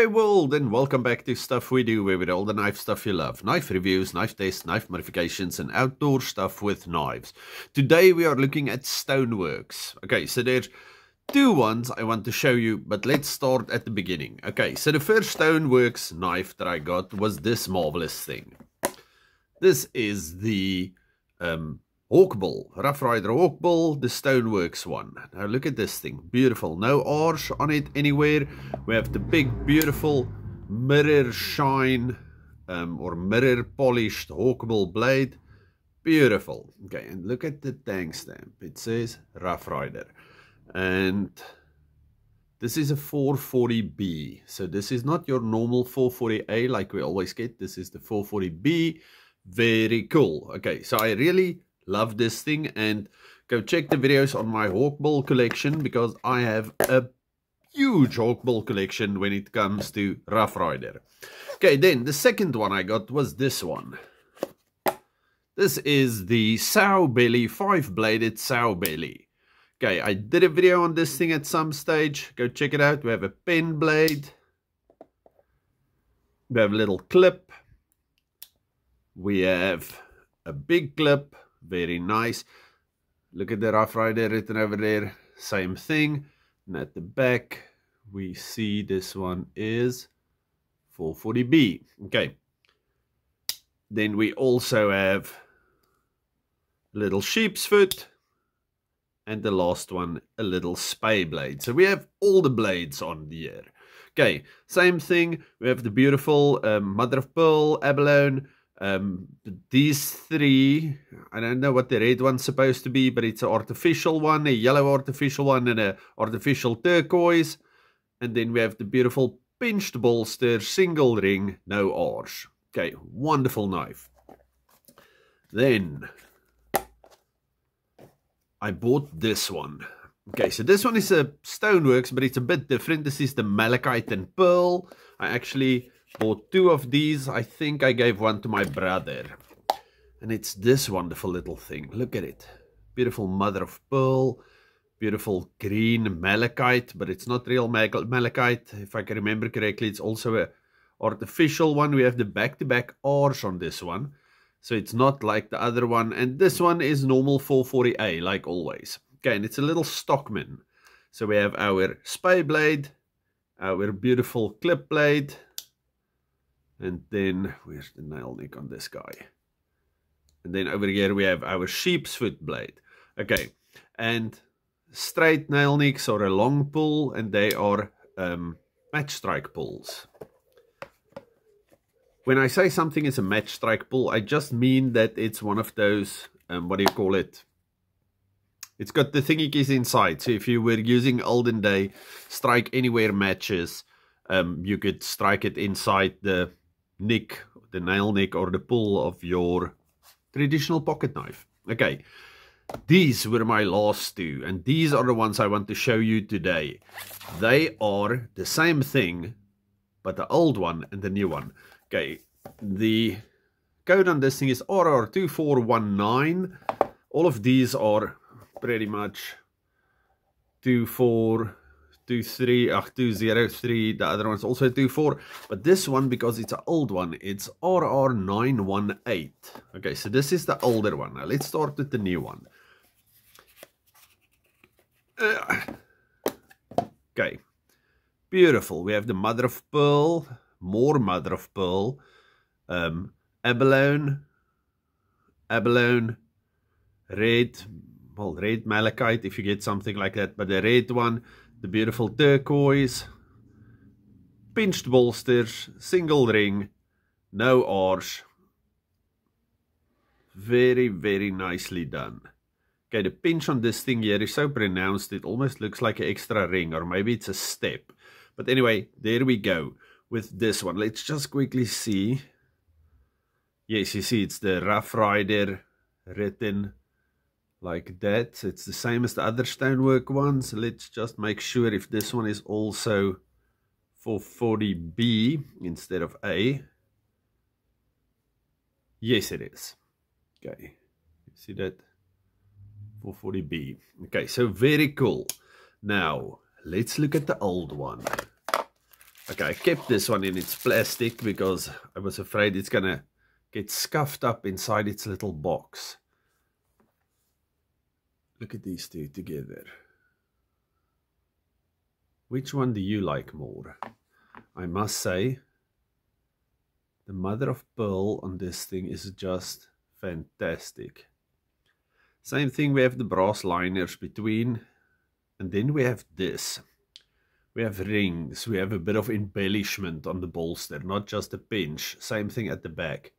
world, and welcome back to Stuff We Do, where we do all the knife stuff you love. Knife reviews, knife tests, knife modifications, and outdoor stuff with knives. Today we are looking at Stoneworks. Okay, so there's two ones I want to show you, but let's start at the beginning. Okay, so the first Stoneworks knife that I got was this marvelous thing. This is the Hawkbull, Rough Rider Hawkbull, the Stoneworks one. Now look at this thing, beautiful, no arch on it anywhere. We have the big beautiful mirror shine or mirror polished Hawkbull blade, beautiful. Okay, and look at the tang stamp, it says Rough Rider, and this is a 440B, so this is not your normal 440A like we always get. This is the 440B. Very cool. Okay, so I really love this thing, and go check the videos on my Hawkbull collection, because I have a huge Hawkbull collection when it comes to Rough Rider. Okay, then the second one I got was this one. This is the Sow Belly, 5-bladed Sow Belly. Okay, I did a video on this thing at some stage. Go check it out. We have a pen blade. We have a little clip. We have a big clip. Very nice. Look at the Rough Rider written over there. Same thing. And at the back, we see this one is 440B. Okay. Then we also have little sheep's foot. And the last one, a little spay blade. So we have all the blades on here. Okay. Same thing. We have the beautiful mother of pearl, abalone. These three, I don't know what the red one's supposed to be, but it's an artificial one, a yellow artificial one, and an artificial turquoise. And then we have the beautiful pinched bolster, single ring, no arch. Okay, wonderful knife. Then I bought this one. Okay, so this one is a Stoneworks, but it's a bit different. This is the Malachite and Pearl. I actually bought two of these. I think I gave one to my brother. And it's this wonderful little thing. Look at it. Beautiful mother of pearl. Beautiful green malachite. But it's not real malachite. If I can remember correctly, it's also an artificial one. We have the back-to-back arch on this one. So it's not like the other one. And this one is normal 440A, like always. Okay, and it's a little Stockman. So we have our spay blade. Our beautiful clip blade. And then, where's the nail nick on this guy? And then over here we have our sheep's foot blade. Okay, and straight nail nicks are a long pull, and they are match strike pulls. When I say something is a match strike pull, I just mean that it's one of those, what do you call it? It's got the thingy keys inside. So if you were using olden day strike anywhere matches, you could strike it inside the nick, the nail nick, or the pull of your traditional pocket knife. Okay, these were my last two, and these are the ones I want to show you today. They are the same thing, but the old one and the new one. Okay, the code on this thing is RR2419. All of these are pretty much 203. The other one's also 24, but this one, because it's an old one, it's RR918. Okay, so this is the older one. Now let's start with the new one. Okay, beautiful. We have the mother of pearl, more mother of pearl, abalone, red, well, red malachite if you get something like that, but the red one, the beautiful turquoise, pinched bolsters, single ring, no arch. Very, very nicely done. Okay, the pinch on this thing here is so pronounced, it almost looks like an extra ring, or maybe it's a step. But anyway, there we go with this one. Let's just quickly see. Yes, you see it's the Rough Rider written like that. So it's the same as the other Stonework ones. Let's just make sure if this one is also 440B instead of A. Yes, it is. Okay, you see that? 440B. Okay, so very cool. Now, let's look at the old one. Okay, I kept this one in its plastic because I was afraid it's gonna get scuffed up inside its little box. Look at these two together. Which one do you like more? I must say, the mother of pearl on this thing is just fantastic. Same thing, we have the brass liners between, and then we have this. We have rings, we have a bit of embellishment on the bolster, not just a pinch. Same thing at the back.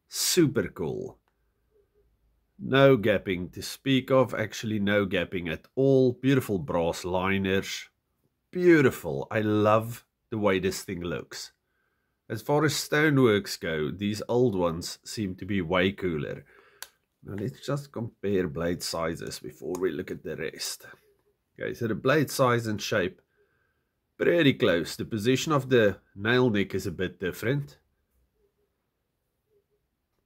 Super cool. No gapping to speak of, actually no gapping at all. Beautiful brass liners. Beautiful. I love the way this thing looks. As far as stoneworks go, these old ones seem to be way cooler. Now let's just compare blade sizes before we look at the rest. Okay, so the blade size and shape, pretty close. The position of the nail neck is a bit different.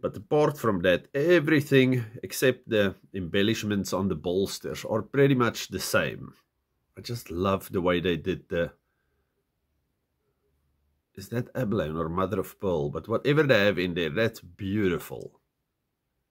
But apart from that, everything except the embellishments on the bolsters are pretty much the same. I just love the way they did the... Is that abalone or mother of pearl? But whatever they have in there, that's beautiful.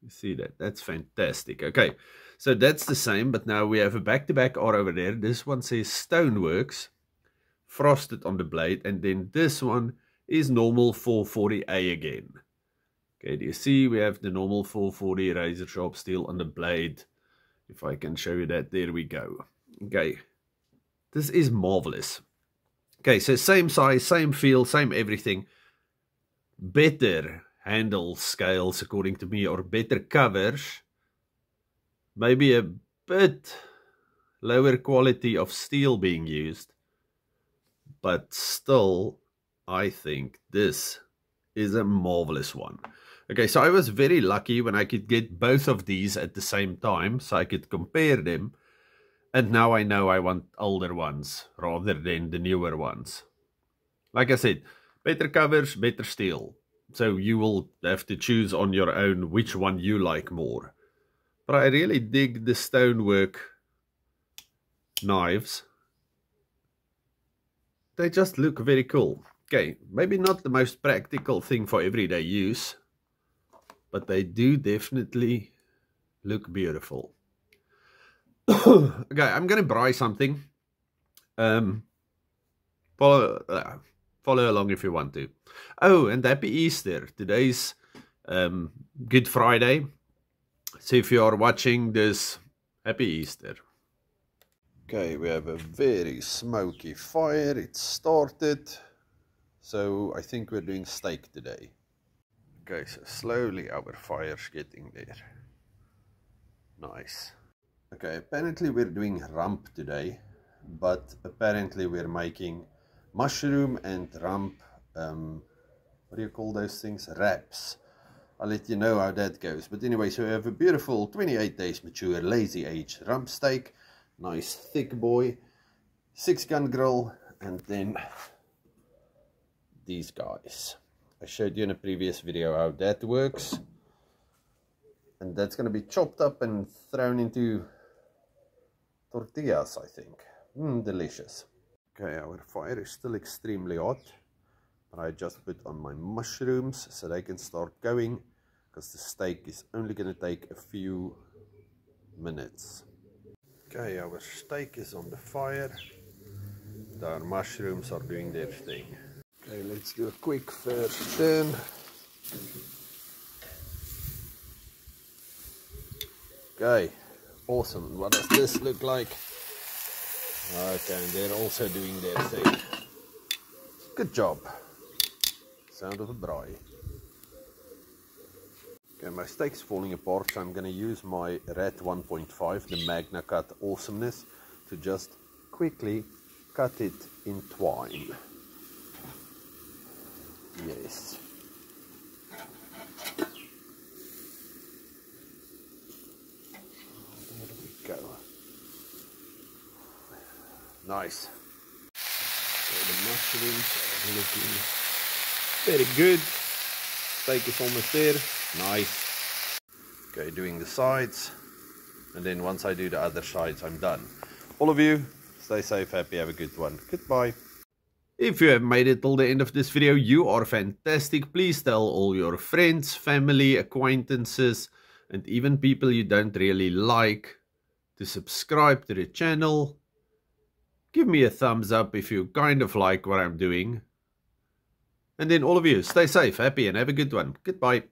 You see that? That's fantastic. Okay, so that's the same, but now we have a back-to-back R over there. This one says Stoneworks, frosted on the blade, and then this one is normal 440A again. Okay, do you see we have the normal 440 razor sharp steel on the blade? If I can show you that, there we go. Okay, this is marvelous. Okay, so same size, same feel, same everything. Better handle scales, according to me, or better covers. Maybe a bit lower quality of steel being used. But still, I think this is a marvelous one. Okay, so I was very lucky when I could get both of these at the same time, so I could compare them. And now I know I want older ones rather than the newer ones. Like I said, better covers, better steel. So you will have to choose on your own which one you like more. But I really dig the stonework knives. They just look very cool. Okay, maybe not the most practical thing for everyday use, but they do definitely look beautiful. Okay, I'm going to buy something. Follow along if you want to. Oh, and happy Easter. Today's Good Friday. So if you are watching this, happy Easter. Okay, we have a very smoky fire. It started. So I think we're doing steak today. Okay, so slowly our fire's getting there. Nice. Okay, apparently we're doing rump today, but apparently we're making mushroom and rump, what do you call those things? Wraps. I'll let you know how that goes. But anyway, so we have a beautiful 28 days mature, lazy age rump steak. Nice thick boy, 6-gun grill, and then these guys. I showed you in a previous video how that works. And that's going to be chopped up and thrown into tortillas, I think. Delicious. Okay, our fire is still extremely hot. But I just put on my mushrooms so they can start going. Because the steak is only going to take a few minutes. Okay, our steak is on the fire. Our mushrooms are doing their thing. Okay, let's do a quick first turn. Okay, awesome. What does this look like? Okay, and they're also doing their thing. Good job. Sound of a braai. Okay, my steak's falling apart, so I'm going to use my Rat 1.5, the Magna Cut Awesomeness, to just quickly cut it in twine. Yes. There we go. Nice. So the mushrooms are looking very good. Steak is almost there. Nice. Okay, doing the sides. And then once I do the other sides, I'm done. All of you, stay safe, happy, have a good one. Goodbye. If you have made it till the end of this video, you are fantastic. Please tell all your friends, family, acquaintances, and even people you don't really like to subscribe to the channel. Give me a thumbs up if you kind of like what I'm doing. And then all of you, stay safe, happy, and have a good one. Goodbye.